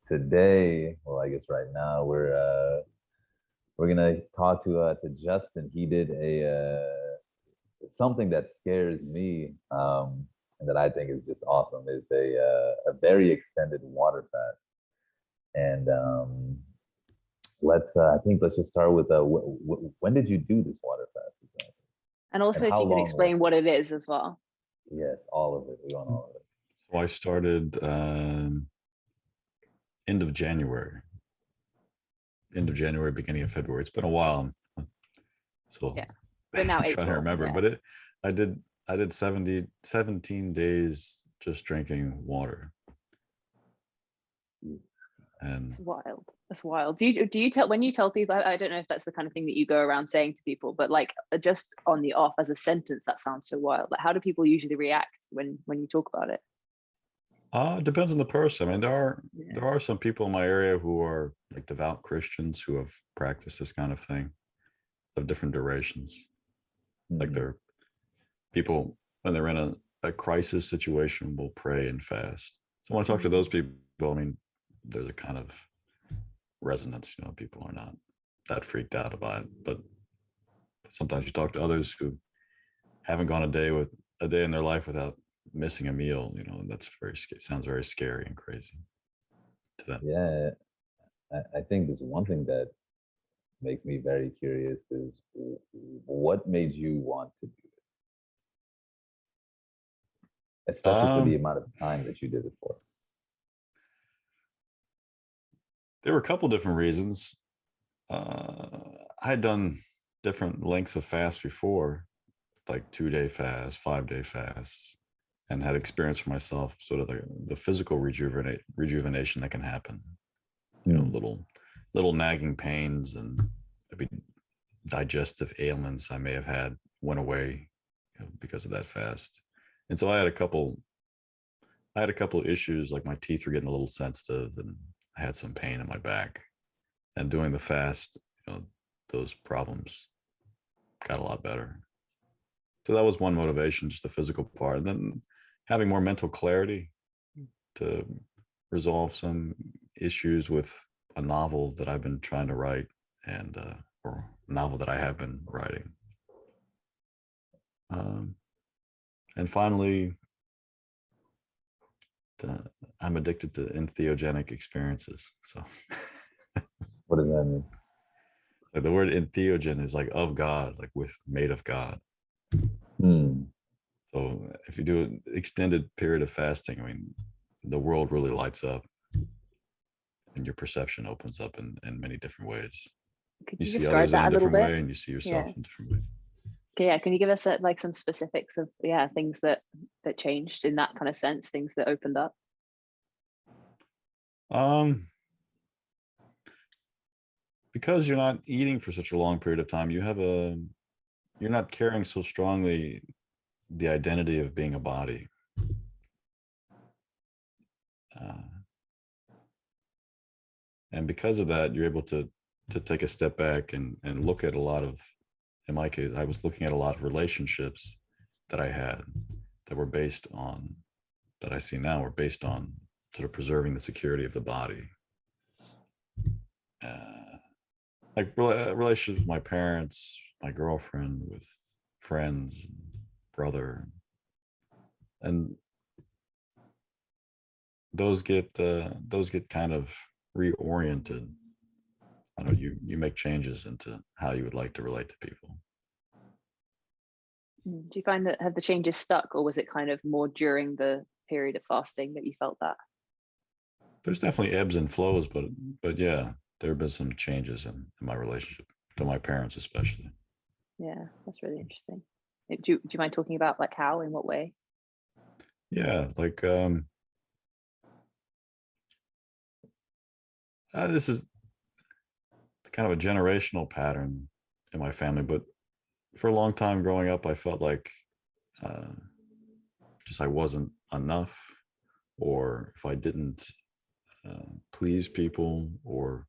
today, well, I guess right now we're gonna talk to Justin. He did a something that scares me, and that I think is just awesome is a very extended water fast. And I think let's just start with when did you do this water fast exactly, And and also, if how you could long was explain what it is as well. it? Yes, all of it. We want all of it. So I started end of January, beginning of February. It's been a while, so Yeah. But now I'm trying to April. remember. Yeah. But I did 17 days just drinking water, and It's wild. That's wild. Do you tell when you tell people? I don't know if that's the kind of thing that you go around saying to people, but like just on the off as a sentence, that sounds so wild. Like, how do people usually react when you talk about it? it depends on the person. I mean, Yeah. there are some people in my area who are like devout Christians who have practiced this kind of thing of different durations. Like Mhm. they're people when they're in a crisis situation will pray and fast. So when I talk to those people, I mean, there's a kind of resonance. People are not that freaked out about it. But sometimes you talk to others who haven't gone a day in their life without missing a meal. And that's sounds very scary and crazy to them. Yeah, I think there's one thing that makes me very curious is what made you want to do it, especially for the Um, amount of time that you did it for. there were a couple different reasons. I had done different lengths of fast before, like 2-day fast, 5-day fast, and had experienced for myself sort of the physical rejuvenation that can happen. Hmm. Little nagging pains and maybe digestive ailments I may have had went away because of that fast. And so I had a couple of issues, like my teeth were getting a little sensitive and I had some pain in my back. And doing the fast, those problems got a lot better. So that was one motivation, just the physical part. And then having more mental clarity to resolve some issues with a novel that I've been trying to write, and or a novel that I have been writing. Um, and finally, I'm addicted to entheogenic experiences. So What does that mean? like the word entheogen is like of God, like with made of God. Hmm. So if you do an extended period of fasting, I mean, the world really lights up and your perception opens up in many different ways. Could You you see describe others in that a a little different bit? way and you see Yeah. yourself in a different way. Okay, yeah. Can you give us like some specifics of things that changed in that kind of sense, things that opened up? Um, because you're not eating for such a long period of time, you're not carrying so strongly the identity of being a body. Uh, and because of that, you're able to take a step back and look at a lot of, in my case, I was looking at a lot of relationships that I had that were based on, that I see now were based on sort of preserving the security of the body. Uh, like relationships with my parents, my girlfriend, with friends, brother, and those get kind of reoriented. I don't know, you make changes into how you would like to relate to people. Do you find that have the changes stuck, or was it kind of more during the period of fasting that you felt that? There's definitely ebbs and flows, but yeah, there have been some changes in my relationship to my parents, especially. Yeah, that's really interesting. Do you mind talking about like how, in what way? Yeah, like this is kind of a generational pattern in my family, but for a long time growing up, I felt like uh, just I wasn't enough, or if I didn't please people or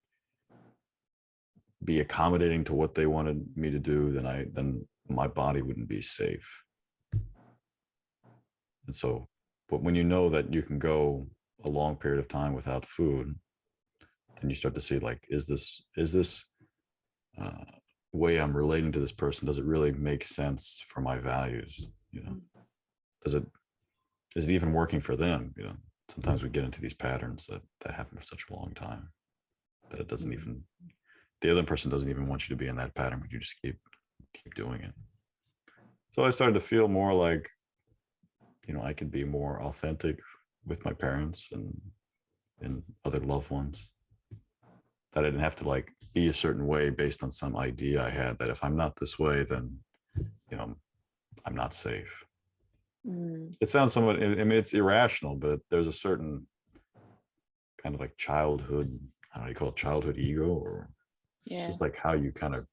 be accommodating to what they wanted me to do, then my body wouldn't be safe. And so, but when you know that you can go a long period of time without food, then you start to see like, is this way I'm relating to this person, does it really make sense for my values? You know, is it even working for them? You know, sometimes we get into these patterns that happen for such a long time that it doesn't even, the other person doesn't even want you to be in that pattern, but you just keep doing it. So I started to feel more like, you know, I could be more authentic with my parents and other loved ones, that I didn't have to like be a certain way based on some idea I had that if I'm not this way, then, you know, I'm not safe. It sounds somewhat, I mean, it's irrational, but there's a certain kind of like childhood, I don't know, you call it childhood ego, or it's just like how you kind of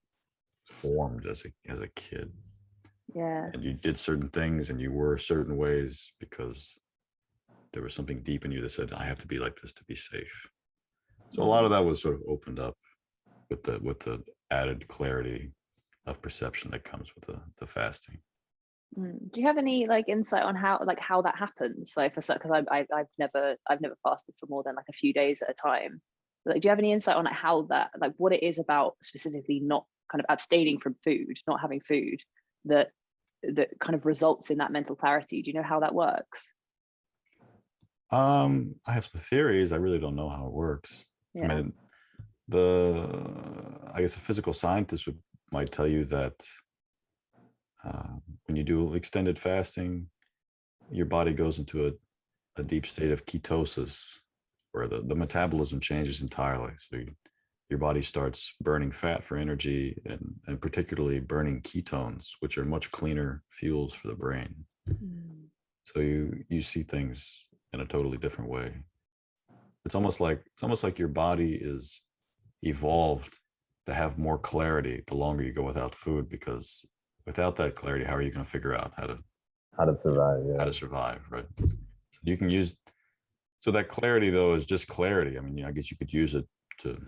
formed as a kid. Yeah. And you did certain things and you were certain ways because there was something deep in you that said, I have to be like this to be safe. So a lot of that was sort of opened up with the added clarity of perception that comes with the fasting. Do you have any like insight on how that happens? Like because I've never fasted for more than like a few days at a time. Like, do you have any insight on like how that, like what it is about specifically not kind of abstaining from food, not having food, that kind of results in that mental clarity? Do you know how that works? I have some theories. I really don't know how it works. Yeah. I mean, I guess a physical scientist might tell you that when you do extended fasting, your body goes into a deep state of ketosis, where the metabolism changes entirely. So your body starts burning fat for energy, and particularly burning ketones, which are much cleaner fuels for the brain. So you see things in a totally different way. It's almost like your body is evolved to have more clarity the longer you go without food, because without that clarity, how are you going to figure out how to survive? Yeah. How to survive, right? So you can use, so that clarity though is just clarity. I mean, I guess you could use it to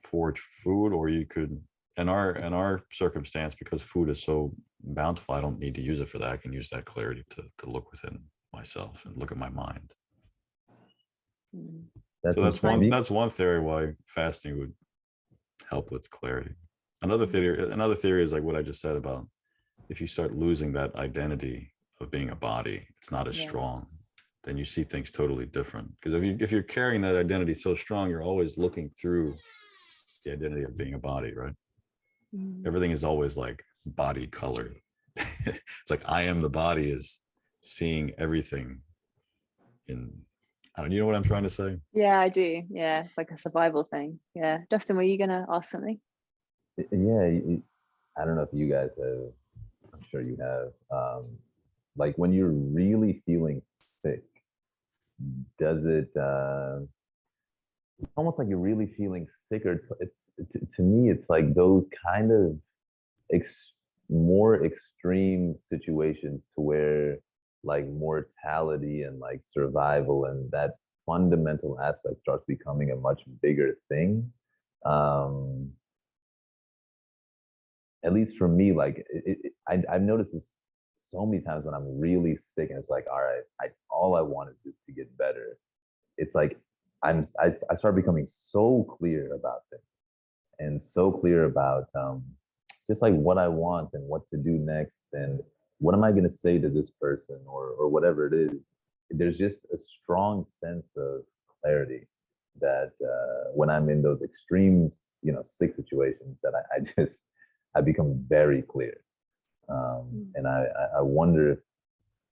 forage food, or you could, in our circumstance, because food is so bountiful, I don't need to use it for that. I can use that clarity to look within myself and look at my mind. So that's one theory why fasting would help with clarity. Another theory is like what I just said about, if you start losing that identity of being a body, it's not as strong, then you see things totally different. Because if you're carrying that identity so strong, you're always looking through the identity of being a body, right? Everything is always like body colored. It's like I am the body is seeing everything in, I don't, you know what I'm trying to say? Yeah, I do. Yeah, it's like a survival thing. Yeah. Justin, were you gonna ask something? Yeah, I don't know if you guys have, I'm sure you have, like when you're really feeling sick, does it it's almost like you're really feeling sick, or it's to me it's like those kind of more extreme situations to where like mortality and like survival and that fundamental aspect starts becoming a much bigger thing. At least for me, like I've noticed this so many times when I'm really sick, and it's like, all right, all I want is just to get better. It's like I start becoming so clear about things, and so clear about just like what I want and what to do next, and what am I going to say to this person, or whatever it is. There's just a strong sense of clarity that when I'm in those extreme, sick situations, that I become very clear. And I wonder if,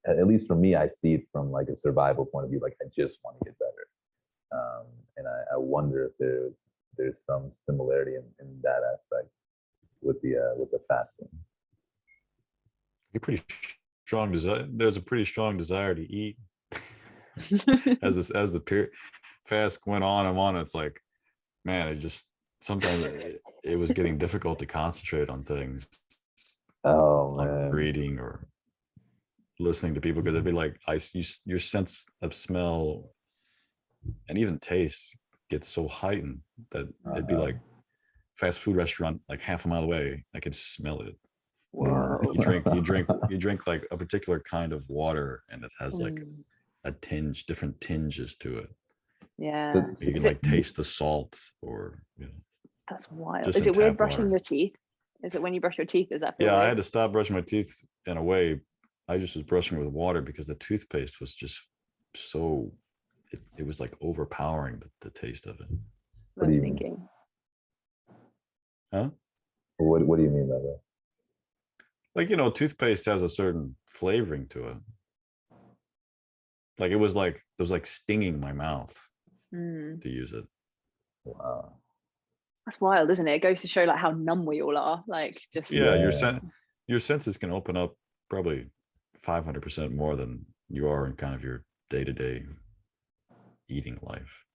at least for me, I see it from like a survival point of view. Like I just want to get better, and I wonder if there's some similarity in that aspect with the fasting. You're pretty strong desire. There's a pretty strong desire to eat. as the fast went on and on, it's like, man, it just sometimes it was getting difficult to concentrate on things. Oh man, like reading or listening to people, because it'd be like your sense of smell and even taste gets so heightened that it'd be like fast food restaurant like half a mile away, I could smell it. Wow. Or you drink like a particular kind of water, and it has like a tinge, different tinges to it. Yeah. So You can Is it, like taste the salt, or that's wild. just Is in it weird tap brushing water. your teeth? Is it when you brush your teeth? Does that feel Yeah, I weird? had to stop brushing my teeth in a way. I just was brushing with water because the toothpaste was just so, it was like overpowering the taste of it. That's what I what do was you mean? thinking. Huh? What do you mean by that? Like, toothpaste has a certain flavoring to it. Like it was like stinging my mouth Mm. to use it. Wow. That's wild, isn't it? It goes to show like how numb we all are. Like just Yeah, Yeah. your senses can open up probably 500% more than you are in kind of your day-to-day eating life.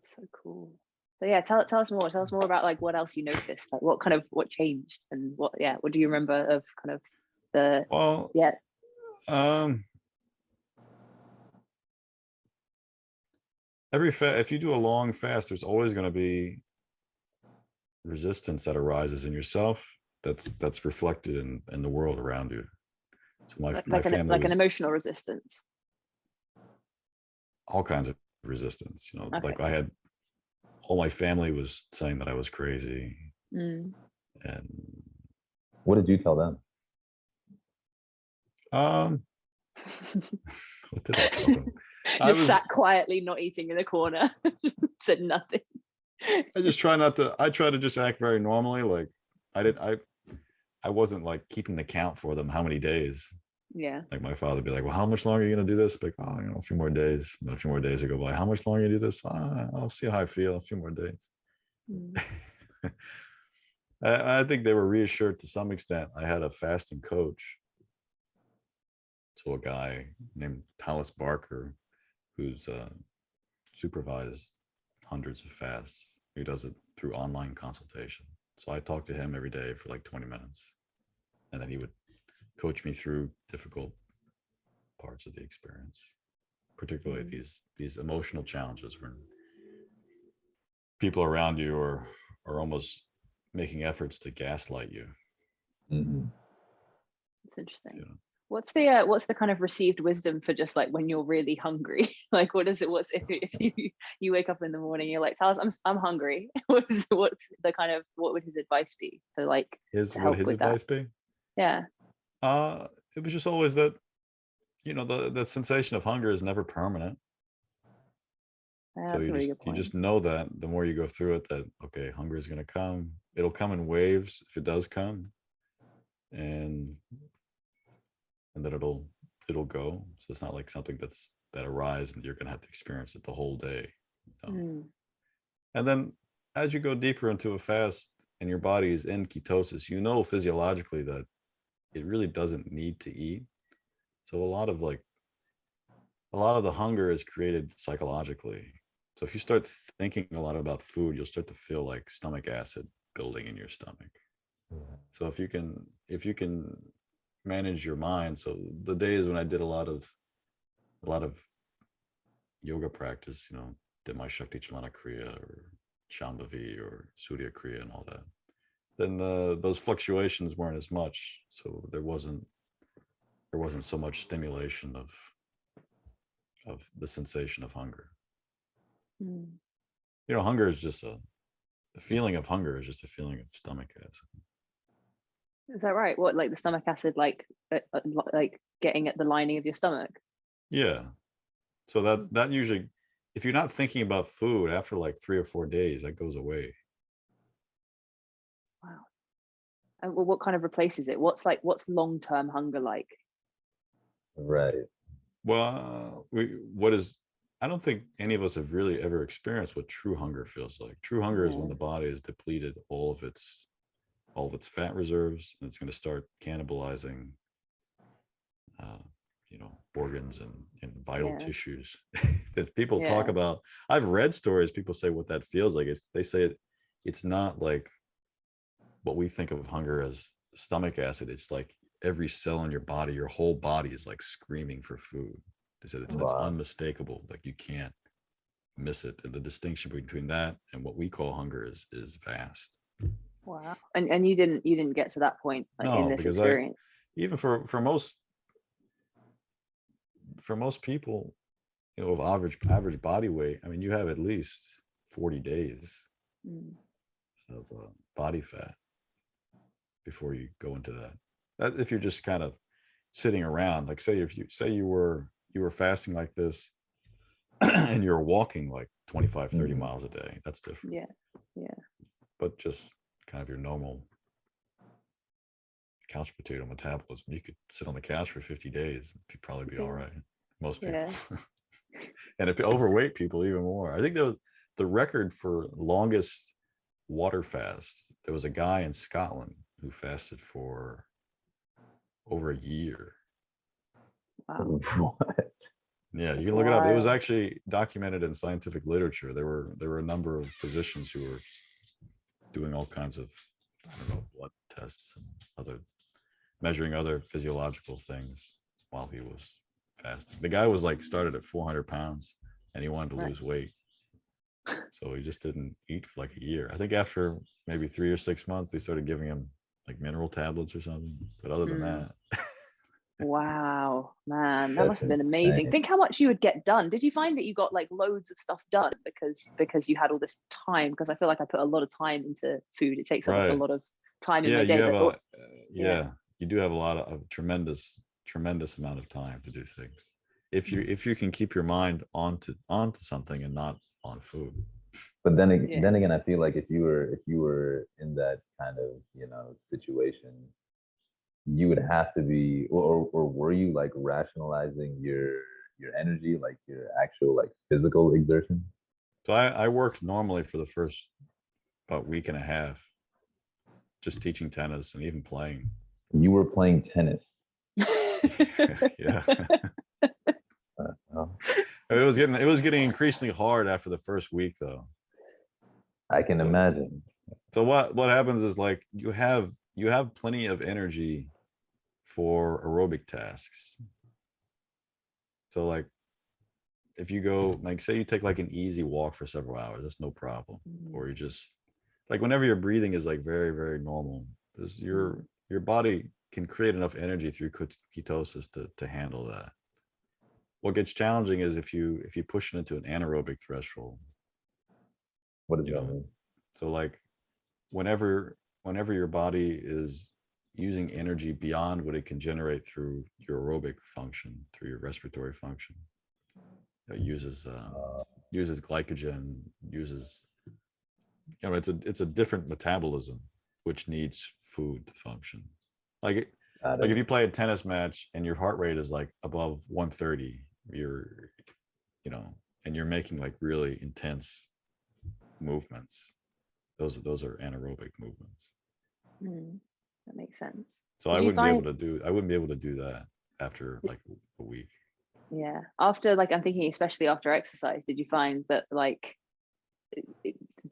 so cool. So yeah, tell us more. Tell us more about like what else you noticed. Like what changed and what do you remember of kind of the Well, yeah. if you do a long fast, there's always going to be resistance that arises in yourself that's reflected in the world around you. So my family Like an was emotional resistance. all kinds of resistance. Okay. Like I had, all my family was saying that I was crazy. Mm. And What did you tell them? what did I tell them? Just sat quietly, not eating in the corner, said nothing. I just try not to. I try to just act very normally. Like I wasn't like keeping the count for them how many days. Yeah. Like my father would be like, "Well, how much longer are you gonna do this?" Like, "Oh, a few more days." And then a few more days would go by. "How much longer you do this?" I'll see how I feel. A few more days. Mm. I think they were reassured to some extent. I had a fasting coach. So a guy named Talis Barker, who's supervised hundreds of fasts. He does it through online consultation. So I talked to him every day for like 20 minutes. And then he would coach me through difficult parts of the experience, particularly these emotional challenges when people around you are almost making efforts to gaslight you. Mm-hmm. It's interesting. What's the kind of received wisdom for just like when you're really hungry? Like what's if you wake up in the morning, you're like, Talis, I'm hungry. what's the kind of, what would his advice be to like to help His with that? advice be? Yeah. It was just always that, the sensation of hunger is never permanent. Yeah, So that's a really good you point. just know that the more you go through it, that okay, hunger is going to come. It'll come in waves if it does come, and then it'll go. So it's not like something that arrives and you're going to have to experience it the whole day. Mm. And then as you go deeper into a fast and your body is in ketosis, physiologically that it really doesn't need to eat. So a lot of the hunger is created psychologically. So if you start thinking a lot about food, you'll start to feel like stomach acid building in your stomach. So if you can manage your mind. So the days when I did a lot of yoga practice, did my Shakti Chalana Kriya or Shambhavi or Surya Kriya and all that, then those fluctuations weren't as much. So there wasn't so much stimulation of the sensation of hunger. Mm. Hunger is just the feeling of hunger is just a feeling of stomach acid. Is that right? What, like the stomach acid, like getting at the lining of your stomach? Yeah. So that usually, if you're not thinking about food after like 3 or 4 days, that goes away. Wow. And what kind of replaces it? What's long-term hunger like? Right. Well, I don't think any of us have really ever experienced what true hunger feels like. True hunger is when the body has depleted all of its fat reserves, and it's going to start cannibalizing organs and vital tissues that people talk about. I've read stories, people say what that feels like. They say it's not like what we think of hunger as stomach acid. It's like every cell in your body, your whole body is like screaming for food. They said it's unmistakable, like you can't miss it. And the distinction between that and what we call hunger is vast. Wow. And you didn't get to that point in this experience? Even for most people, of average body weight, I mean, you have at least 40 days of body fat before you go into that. If you're just kind of sitting around, like say you were fasting like this and you're walking like 25, 30 miles a day, that's different. Yeah. But just kind of your normal couch potato metabolism, you could sit on the couch for 50 days, you'd probably be all right. Most people. Yeah. And if overweight people, even more. I think the record for longest water fast, there was a guy in Scotland who fasted for over a year. Wow. What? Yeah, you That's can look it up. It was wild. actually documented in scientific literature. There were a number of physicians who were doing all kinds of, I don't know, blood tests and other measuring other physiological things while he was fasting. The guy was like started at 400 pounds and he wanted to Right. lose weight. So he just didn't eat for like a year. I think after maybe 3 or 6 months, they started giving him like mineral tablets or something. But other than that, Wow, man, that That's must have been amazing. insane. Think how much you would get done. Did you find that you got like loads of stuff done because you had all this time? Because I feel like I put a lot of time into food. It takes up like a right. lot of time in Yeah, my you day. have But yeah, you do have a lot of tremendous amount of time to do things. If you can keep your mind onto something and not on food. But then yeah, then again, I feel like if you were in that kind of situation, you would have to be, or were you like rationalizing your energy, like your actual like physical exertion? So I worked normally for the first about week and a half, just teaching tennis and even playing. You were playing tennis. Yeah. Oh, It was getting increasingly hard after the first week though. I can So imagine. so what happens is like you have plenty of energy for aerobic tasks. So like if you go, like say you take like an easy walk for several hours, that's no problem. Or you just like whenever your breathing is like very, very normal, there's your body can create enough energy through ketosis to handle that. What gets challenging is if you push it into an anaerobic threshold, What does you that know. mean? So like whenever your body is using energy beyond what it can generate through your aerobic function, through your respiratory function, it uses glycogen, uses, it's a different metabolism which needs food to function. Like Got if it. you play a tennis match and your heart rate is like above 130, you're and you're making like really intense movements, those are anaerobic movements. that makes sense. So Did I you wouldn't be find? able to do that after like a week. Yeah, after like I'm thinking, especially after exercise, did you find that like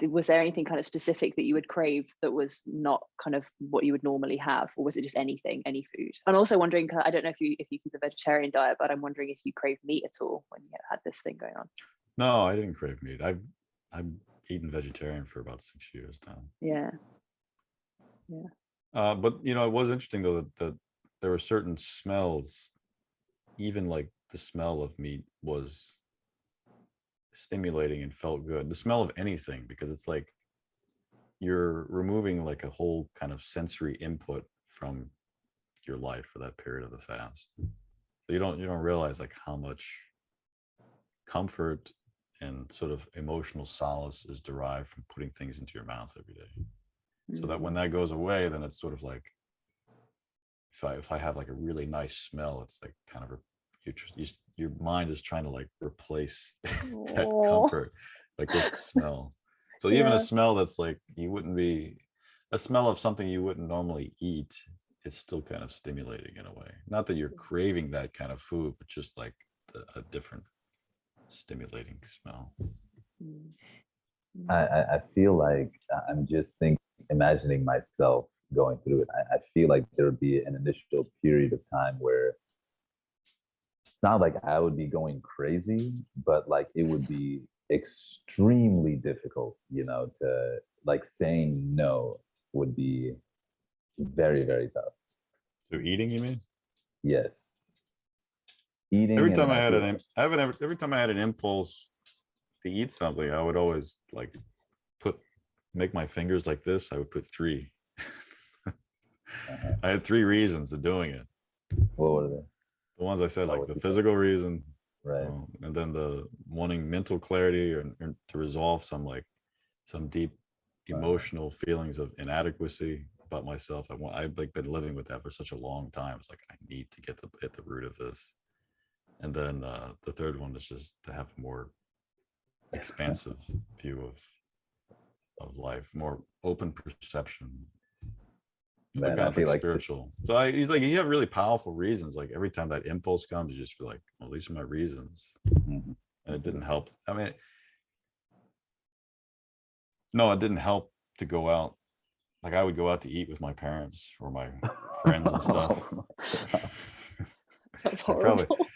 was there anything kind of specific that you would crave that was not kind of what you would normally have, or was it just anything, any food? I'm also wondering, 'cause I don't know if you keep a vegetarian diet, but I'm wondering if you crave meat at all when you had this thing going on. No, I didn't crave meat. I've eaten vegetarian for about 6 years now. Yeah. But it was interesting though that there were certain smells, even like the smell of meat was stimulating and felt good. The smell of anything, because it's like you're removing like a whole kind of sensory input from your life for that period of the fast. So you don't realize like how much comfort and sort of emotional solace is derived from putting things into your mouth every day. So that when that goes away, then it's sort of like if I have like a really nice smell, it's like kind of your mind is trying to like replace that comfort like with smell. So even a smell that's like a smell of something you wouldn't normally eat, it's still kind of stimulating in a way. Not that you're craving that kind of food, but just like a different stimulating smell. I feel like I'm just imagining myself going through it. I feel like there would be an initial period of time where it's not like I would be going crazy, but like it would be extremely difficult, to like saying no would be very, very tough. So eating, you mean? Yes. eating. Every and time then I had feel- every time I had an impulse to eat something, I would always like make my fingers like this. I would put 3. uh-huh. I had 3 reasons of doing it. What were they? The ones I said, Oh, like what the you said. physical reason, Right. and then the wanting mental clarity or to resolve some deep emotional feelings of inadequacy about myself. I've like been living with that for such a long time. It's like I need to get at the root of this. And then the third one is just to have a more expansive view of life, more open perception. Man, Kind I of feel like like spiritual. So he's like, you have really powerful reasons. Like every time that impulse comes, you just be like, well, these are my reasons. Mhm. And it didn't help. I mean, no, it didn't help to go out. Like I would go out to eat with my parents or my friends and stuff. Oh my God. That's It probably, horrible.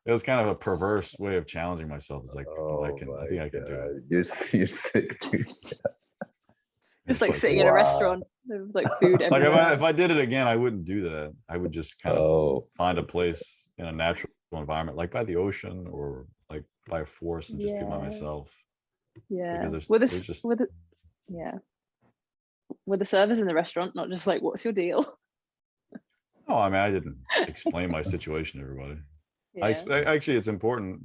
it was kind of a perverse way of challenging myself. It's like, well, I Oh think my I can do it. God. You're sick. Just It's like sitting in wow. a restaurant, there's like food like everywhere. if I did it again, I wouldn't do that. I would just kind of Oh, find a place in a natural environment, like by the ocean or like by a forest, and just be by Yeah. myself. Yeah. Because With there's just yeah. With the servers in the restaurant, not just like, what's your deal? no, I mean, I didn't explain my situation to everybody. Yeah. Actually, it's important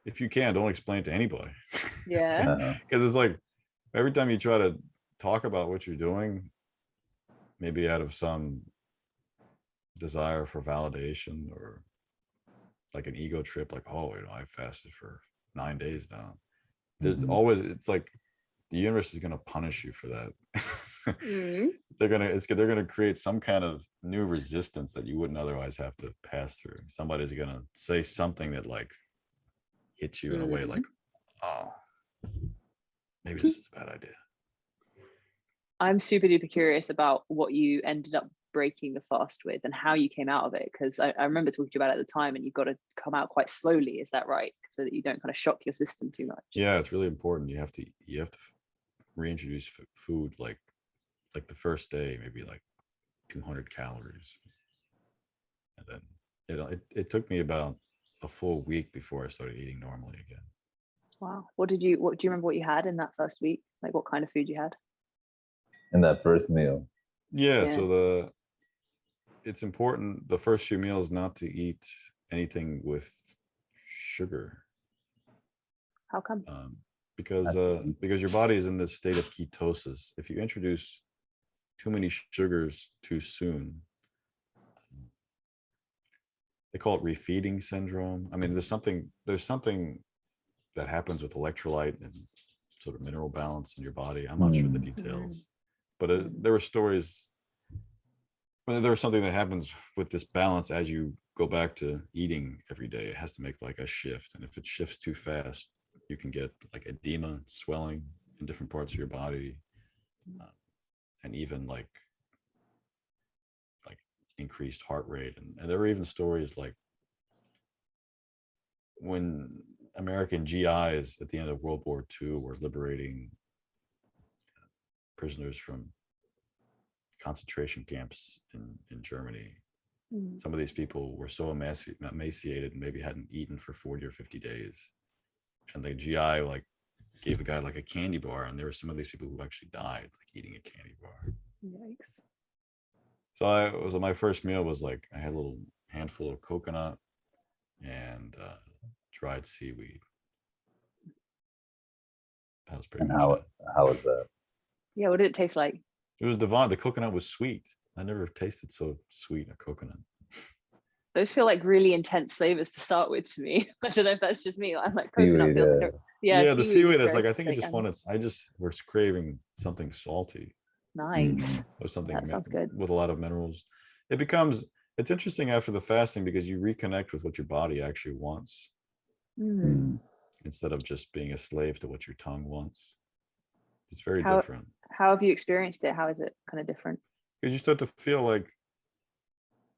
if you can, don't explain it to anybody. Yeah. uh-huh. Because it's like every time you try to talk about what you're doing, maybe out of some desire for validation or like an ego trip, like, oh, I fasted for 9 days now. There's Mhm. always, it's like the universe is going to punish you for that. Mm. they're gonna create some kind of new resistance that you wouldn't otherwise have to pass through. Somebody's gonna say something that like hits you in a way like, oh, maybe this is a bad idea. I'm super duper curious about what you ended up breaking the fast with and how you came out of it, because I remember talking to you about it at the time, and you've got to come out quite slowly. Is that right? So that you don't kind of shock your system too much. Yeah, it's really important. You have to reintroduce food like the first day, maybe like 200 calories, and then it took me about a full week before I started eating normally again. Wow. What do you remember what you had in that first week? Like what kind of food you had? In that first meal. Yeah, Yeah. so it's important the first few meals not to eat anything with sugar, How come? because your body is in this state of ketosis. If you introduce too many sugars too soon, they call it refeeding syndrome. I mean, there's something that happens with electrolyte and sort of mineral balance in your body. I'm not sure the details, but there were stories. But there was something that happens with this balance as you go back to eating every day. It has to make like a shift, and if it shifts too fast, you can get like edema, swelling in different parts of your body, and even like increased heart rate. And there were even stories like when American GIs at the end of World War II were liberating prisoners from concentration camps in Germany. Some of these people were so emaciated and maybe hadn't eaten for 40 or 50 days. And the GI like gave a guy like a candy bar, and there were some of these people who actually died like eating a candy bar. Yikes. So my first meal was like I had a little handful of coconut and dried seaweed. That was pretty And much it. how was that? Yeah, what did it taste like? It was divine. The coconut was sweet. I never tasted so sweet a coconut. Those feel like really intense flavors to start with to me. I don't know if that's just me. I'm like, Seaweed, coconut feels like yeah, the seaweed is like, gross, I think I just was craving something salty nice. or something That sounds good. with a lot of minerals. It's interesting after the fasting because you reconnect with what your body actually wants instead of just being a slave to what your tongue wants. It's very different. How have you experienced it? How is it kind of different? Because you start to feel like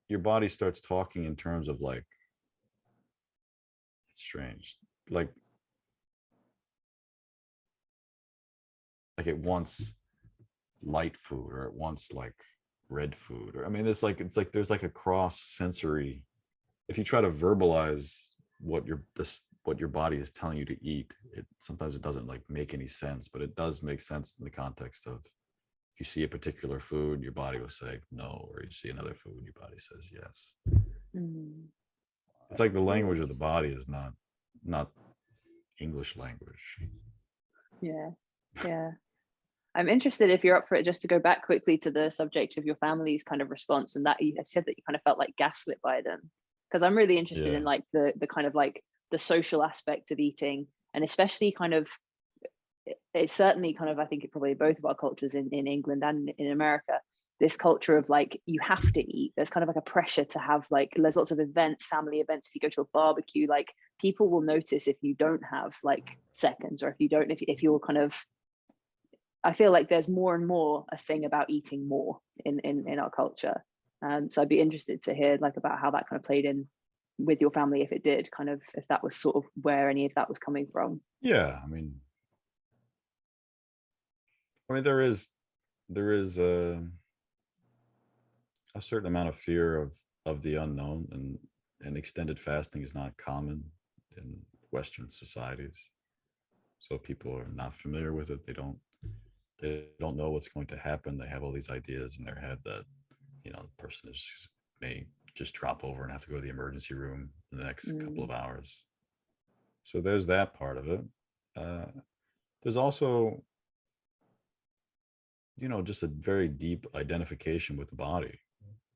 your body starts talking in terms of like, it's strange, like it wants light food, or it wants like red food, or I mean, it's like there's like a cross sensory if you try to verbalize what your body is telling you to eat, it sometimes it doesn't like make any sense, but it does make sense in the context of if you see a particular food, your body will say no, or you see another food, your body says yes. It's like the language of the body is not English language. Yeah. I'm interested, if you're up for it, just to go back quickly to the subject of your family's kind of response, and that you said that you kind of felt like gaslit by them, because I'm really interested in like the kind of like the social aspect of eating, and especially kind of, it's certainly kind of, I think it probably both of our cultures in England and in America, this culture of like, you have to eat. There's kind of like a pressure to have, like, there's lots of events, family events. If you go to a barbecue, like, people will notice if you don't have like seconds, or if you don't, if you're kind of, I feel like there's more and more a thing about eating more in our culture. So I'd be interested to hear like about how that kind of played in with your family, if it did, kind of, if that was sort of where any of that was coming from. Yeah, I mean there is a certain amount of fear of the unknown, and extended fasting is not common in Western societies. So people are not familiar with it. They don't know what's going to happen. They have all these ideas in their head that, the person may just drop over and have to go to the emergency room in the next couple of hours. So there's that part of it. There's also, just a very deep identification with the body,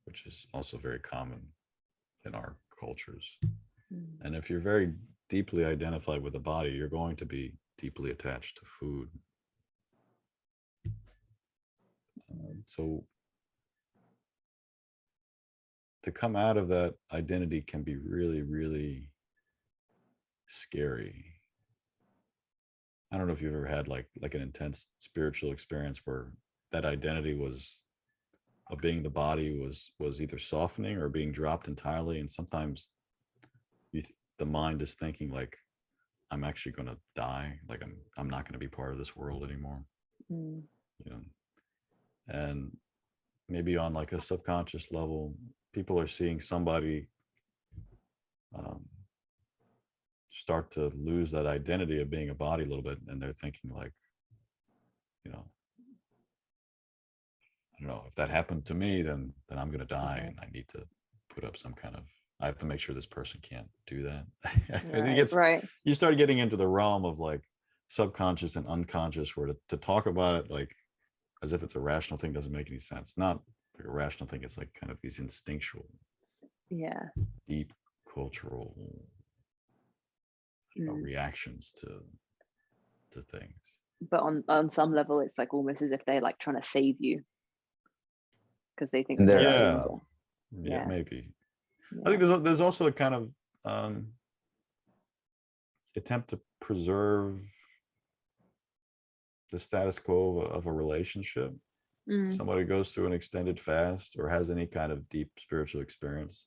which is also very common in our cultures. And if you're very deeply identified with the body, you're going to be deeply attached to food. So to come out of that identity can be really, really scary. I don't know if you've ever had like an intense spiritual experience where that identity of being the body was either softening or being dropped entirely, and sometimes the mind is thinking like, I'm actually going to die, like I'm not going to be part of this world anymore. And maybe on like a subconscious level, people are seeing somebody start to lose that identity of being a body a little bit, and they're thinking like, I don't know, if that happened to me, then I'm going to die, and I need to put up some kind of, I have to make sure this person can't do that. I think it's you start getting into the realm of like subconscious and unconscious, where to talk about it like as if it's a rational thing doesn't make any sense. Not like a rational thing. It's like kind of these instinctual, deep cultural reactions to things. But on some level, it's like almost as if they're like trying to save you, because they think yeah, maybe. I think there's also a kind of attempt to preserve the status quo of a relationship. Somebody goes through an extended fast or has any kind of deep spiritual experience,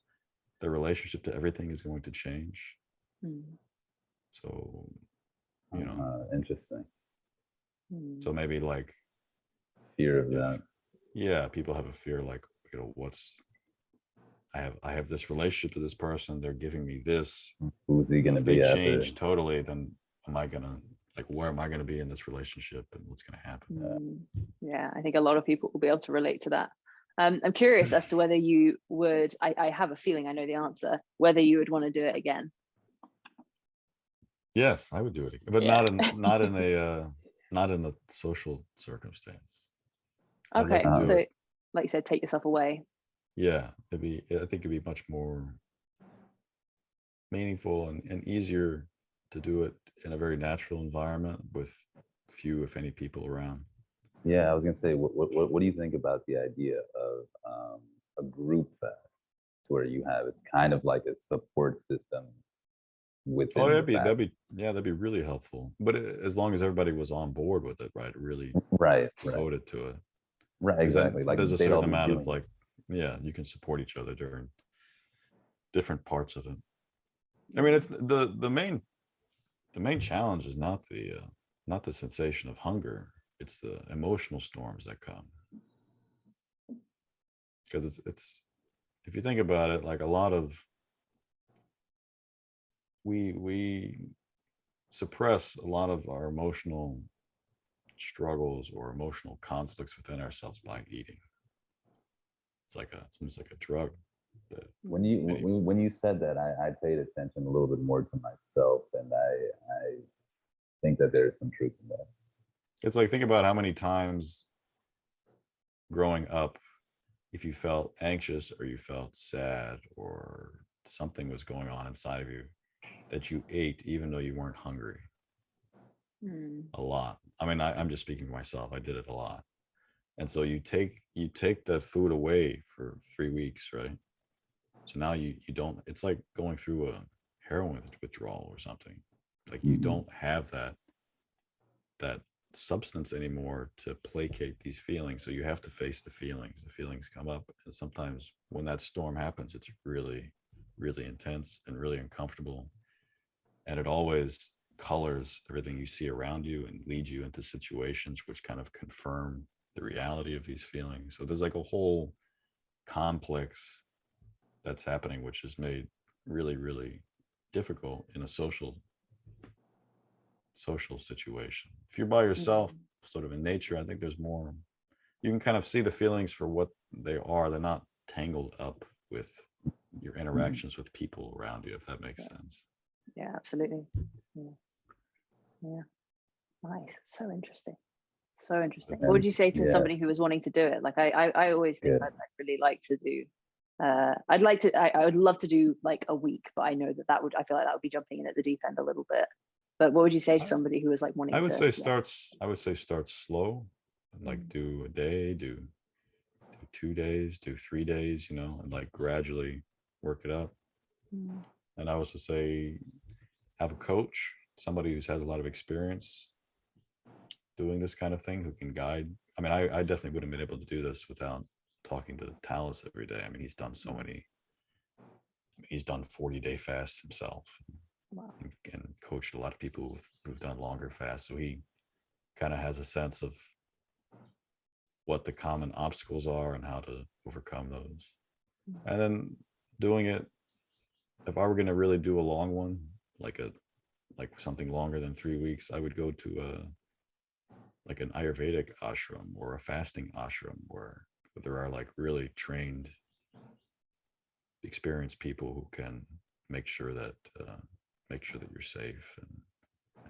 their relationship to everything is going to change. So, interesting. So maybe like fear of that. Yeah, people have a fear like, I have this relationship to this person, they're giving me this. Who's he going to be? If they change totally, then where am I going to be in this relationship, and what's going to happen? Yeah, I think a lot of people will be able to relate to that. I'm curious as to whether you would, I have a feeling I know the answer, whether you would want to do it again. Yes, I would do it again, but not in a social circumstance. Okay, so like you said, take yourself away. Yeah, I think it'd be much more meaningful and easier to do it in a very natural environment with few, if any, people around. Yeah, I was gonna say, what do you think about the idea of a group fast, where you have, it's kind of like a support system within? That'd be really helpful. But as long as everybody was on board with it, right? Really devoted to it. Right, exactly. Like there's a certain amount of like, you can support each other during different parts of it. I mean, it's the main challenge is not the sensation of hunger. It's the emotional storms that come. Because it's if you think about it, like a lot of we suppress a lot of our emotional struggles or emotional conflicts within ourselves by eating. It's almost like a drug. That When you said that, I paid attention a little bit more to myself, and I think that there is some truth in that. It's like, think about how many times growing up, if you felt anxious or you felt sad or something was going on inside of you, that you ate even though you weren't hungry. A lot. I mean, I'm just speaking for myself. I did it a lot. And so you take that food away for 3 weeks, right? So now you don't, it's like going through a heroin withdrawal or something. Like you don't have that substance anymore to placate these feelings. So you have to face the feelings. The feelings come up. And sometimes when that storm happens, it's really, really intense and really uncomfortable. And it always colors everything you see around you and leads you into situations which kind of confirm the reality of these feelings. So there's like a whole complex that's happening, which is made really, really difficult in a social situation. If you're by yourself, sort of in nature, I think there's more, you can kind of see the feelings for what they are. They're not tangled up with your interactions with people around you, if that makes sense. Yeah, absolutely. Yeah. Nice. So interesting. What would you say to somebody who was wanting to do it? Like I always think I'd really like to do I would love to do like a week, but I know I feel like that would be jumping in at the deep end a little bit. But what would you say to somebody who was like wanting to? I would say start slow, like do a day, do 2 days, do 3 days, and like gradually work it up. And I also say have a coach, somebody who's has a lot of experience doing this kind of thing, who can guide. I mean, I definitely wouldn't have been able to do this without talking to Talus every day. I mean, he's done he's done 40-day fasts himself. Wow. And coached a lot of people who've done longer fasts. So he kind of has a sense of what the common obstacles are and how to overcome those. And then doing it, if I were going to really do a long one, like something longer than 3 weeks, I would go to like an Ayurvedic ashram or a fasting ashram where there are like really trained, experienced people who can make sure that you're safe and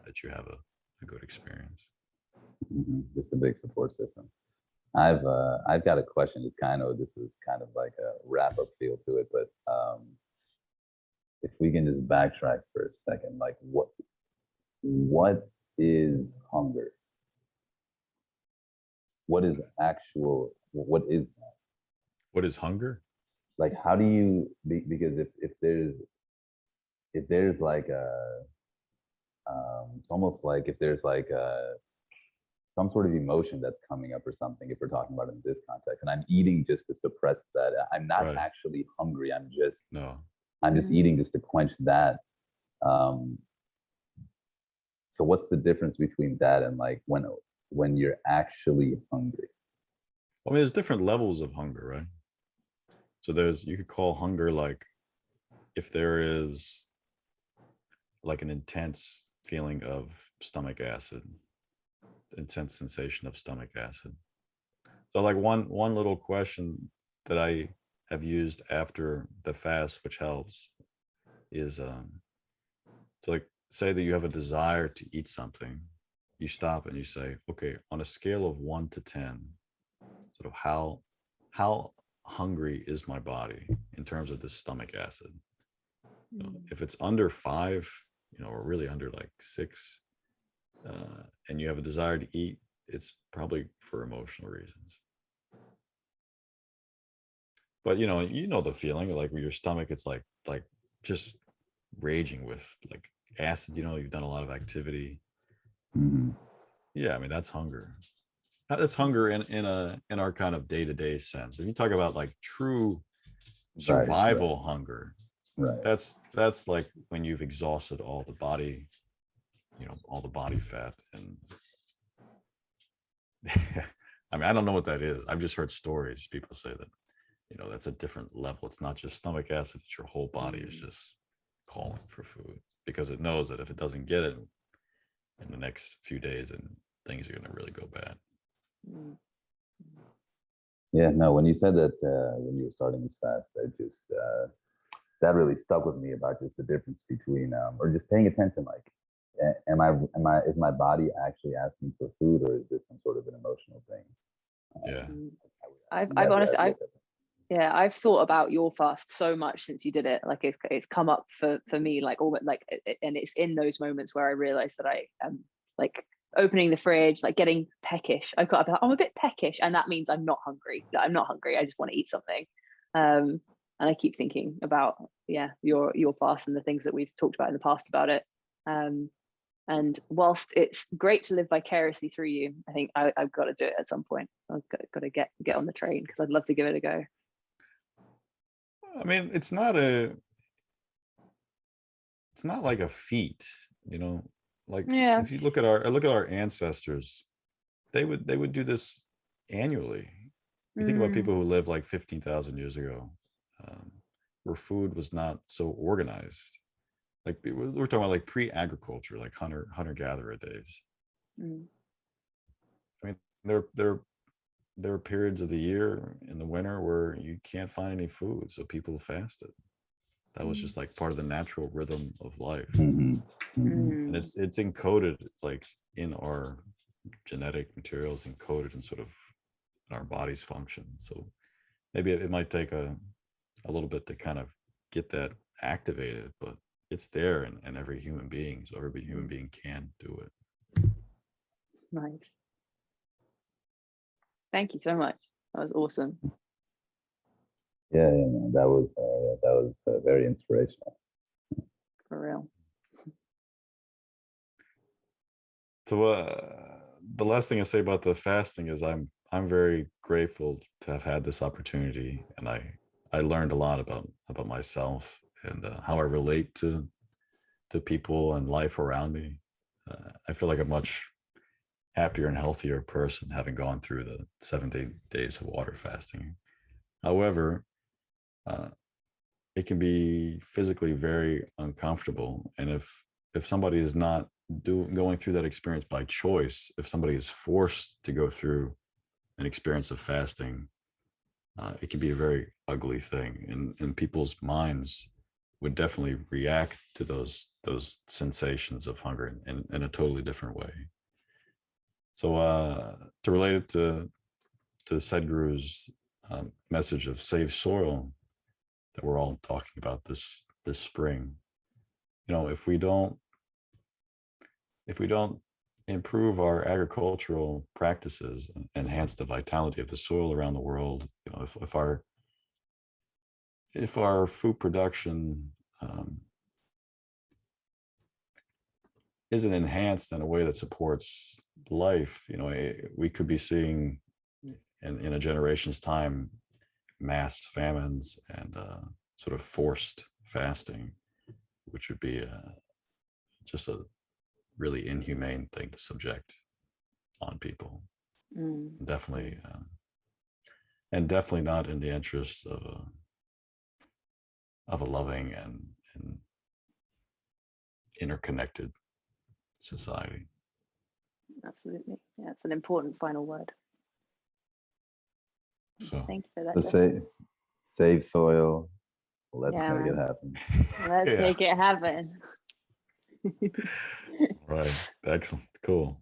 that you have a good experience. Just a big support system. I've got a question. This is kind of like a wrap up feel to it, but if we can just backtrack for a second, like what is hunger? What is that? What is hunger? Like, how do you, because if there's like it's almost like if there's like some sort of emotion that's coming up or something, if we're talking about it in this context, and I'm eating just to suppress that, I'm not actually hungry. I'm just eating just to quench that. So what's the difference between that and like when you're actually hungry? I mean, there's different levels of hunger, right? So you could call hunger like if there is like an intense feeling of stomach acid, intense sensation of stomach acid. So like one little question that I have used after the fast, which helps, is to like say that you have a desire to eat something, you stop and you say, okay, on a scale of 1 to 10, sort of how hungry is my body in terms of this stomach acid? If it's under 5, or really under like 6, and you have a desire to eat, it's probably for emotional reasons. But you know the feeling like with your stomach, it's like just raging with like acid. You've done a lot of activity. Yeah, I mean that's hunger. That's hunger in our kind of day-to-day sense. If you talk about like true survival hunger, that's like when you've exhausted all the body, all the body fat. And I mean, I don't know what that is. I've just heard stories. People say that, that's a different level. It's not just stomach acid, it's your whole body is just calling for food, because it knows that if it doesn't get it in the next few days, then things are going to really go bad. Mm. Yeah, no, when you said that when you were starting this fast, that really stuck with me about just the difference between or just paying attention, like is my body actually asking for food, or is this some sort of an emotional thing? Yeah. I've honestly, I've thought about your fast so much since you did it. Like it's come up for me, like almost like, and it's in those moments where I realized that I am like opening the fridge, like getting peckish. I'm a bit peckish, and that means I'm not hungry. I'm not hungry. I just want to eat something. And I keep thinking about your fast and the things that we've talked about in the past about it. And whilst it's great to live vicariously through you, I think I've got to do it at some point. I've got to get on the train, because I'd love to give it a go. I mean, it's not like a feat, like if you look at our ancestors, they would do this annually. You think about people who lived like 15,000 years ago, where food was not so organized. Like we're talking about like pre-agriculture, like hunter-gatherer days. I mean, there are periods of the year in the winter where you can't find any food, so people fasted. That was just like part of the natural rhythm of life. And it's encoded like in our genetic materials, encoded in sort of in our body's function. So maybe it might take a little bit to kind of get that activated, but it's there in every human being. So every human being can do it. Nice. Thank you so much. That was awesome. Yeah, that was very inspirational. For real. So the last thing I say about the fasting is I'm very grateful to have had this opportunity, and I learned a lot about myself and how I relate to people and life around me. I feel like a much happier and healthier person having gone through the 7 days of water fasting. However, it can be physically very uncomfortable, and if somebody is not going through that experience by choice, if somebody is forced to go through an experience of fasting, it can be a very ugly thing, and people's minds would definitely react to those sensations of hunger in a totally different way. So to relate it to Sadhguru's message of save soil that we're all talking about this spring, if we don't improve our agricultural practices and enhance the vitality of the soil around the world, if our food production isn't enhanced in a way that supports life, we could be seeing in a generation's time mass famines and sort of forced fasting, which would be just a really inhumane thing to subject on people. Definitely, and definitely not in the interests of a loving and interconnected society. Absolutely. Yeah, it's an important final word. So thank you for that. So save soil. Let's make it happen. Let's make it happen. Right. Excellent. Cool.